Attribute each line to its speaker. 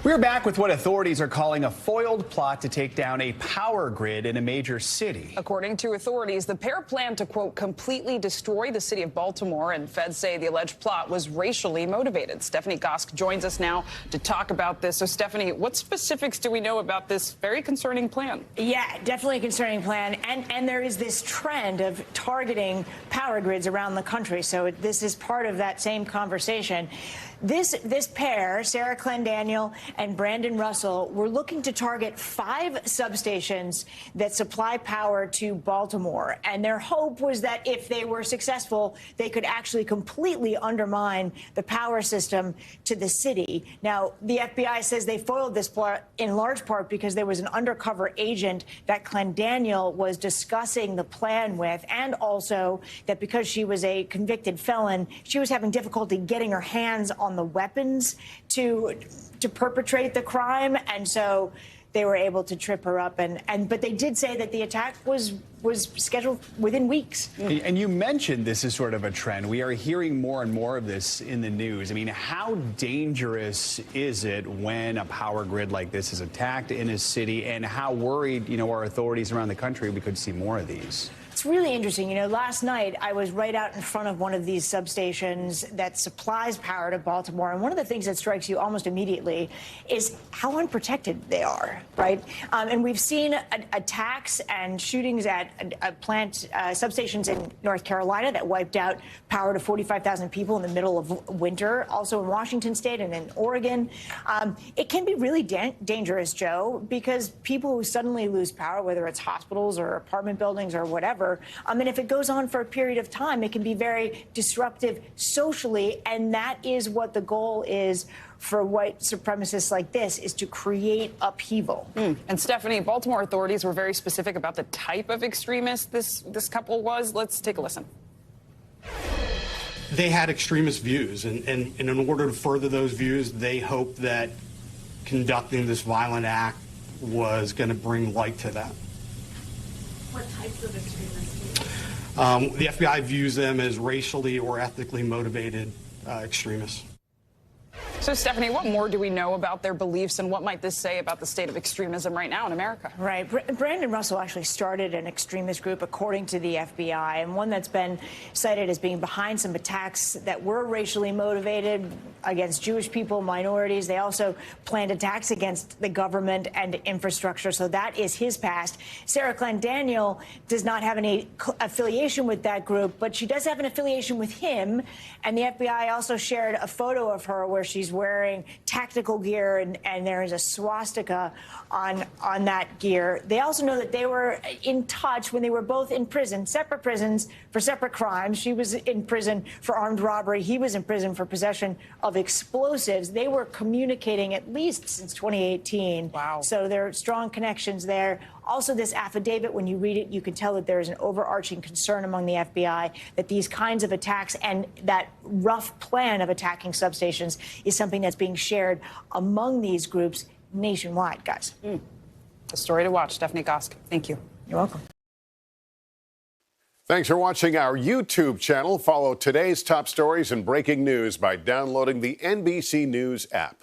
Speaker 1: We're back with what authorities are calling a foiled plot to take down a power grid in a major city.
Speaker 2: According to authorities, the pair planned to, quote, completely destroy the city of Baltimore, and feds say the alleged plot was racially motivated. Stephanie Gosk joins us now to talk about this. So, Stephanie, what specifics do we know about this very concerning plan?
Speaker 3: Yeah, definitely a concerning plan. And there is this trend of targeting power grids around the country. So this is part of that same conversation. This pair, Sarah Clendaniel and Brandon Russell, were looking to target 5 substations that supply power to Baltimore. And their hope was that if they were successful, they could actually completely undermine the power system to the city. Now, the FBI says they foiled this plot in large part because there was an undercover agent that Clendaniel was discussing the plan with, and also that because she was a convicted felon, she was having difficulty getting her hands on the weapons to perpetrate the crime, and so they were able to trip her up. But they did say that the attack was scheduled within weeks.
Speaker 1: And you mentioned this is sort of a trend. We are hearing more and more of this in the news. I mean, how dangerous is it when a power grid like this is attacked in a city, and how worried, are authorities around the country we could see more of these?
Speaker 3: It's really interesting. Last night I was right out in front of one of these substations that supplies power to Baltimore. And one of the things that strikes you almost immediately is how unprotected they are, right? And we've seen attacks and shootings at plant substations in North Carolina that wiped out power to 45,000 people in the middle of winter. Also in Washington State and in Oregon. It can be really dangerous, Joe, because people who suddenly lose power, whether it's hospitals or apartment buildings or whatever, and if it goes on for a period of time, it can be very disruptive socially. And that is what the goal is for white supremacists like this, is to create upheaval.
Speaker 2: And Stephanie, Baltimore authorities were very specific about the type of extremist this couple was. Let's take a listen.
Speaker 4: They had extremist views, and in order to further those views, they hoped that conducting this violent act was going to bring light to that.
Speaker 3: What types of extremists?
Speaker 4: The FBI views them as racially or ethnically motivated extremists.
Speaker 2: So, Stephanie, what more do we know about their beliefs, and what might this say about the state of extremism right now in America?
Speaker 3: Right. Brandon Russell actually started an extremist group, according to the FBI, and one that's been cited as being behind some attacks that were racially motivated against Jewish people, minorities. They also planned attacks against the government and infrastructure. So that is his past. Sarah Clendaniel does not have any affiliation with that group, but she does have an affiliation with him. And the FBI also shared a photo of her where she's wearing tactical gear, and there is a swastika on that gear. They also know that they were in touch when they were both in prison, separate prisons for separate crimes. She was in prison for armed robbery. He was in prison for possession of explosives. They were communicating at least since 2018.
Speaker 2: Wow.
Speaker 3: So there are strong connections there. Also, this affidavit, when you read it, you can tell that there is an overarching concern among the FBI that these kinds of attacks and that rough plan of attacking substations is something that's being shared among these groups nationwide, guys.
Speaker 2: A story to watch. Stephanie Gosk, thank you.
Speaker 3: You're welcome.
Speaker 5: Thanks for watching our YouTube channel. Follow today's top stories and breaking news by downloading the NBC News app.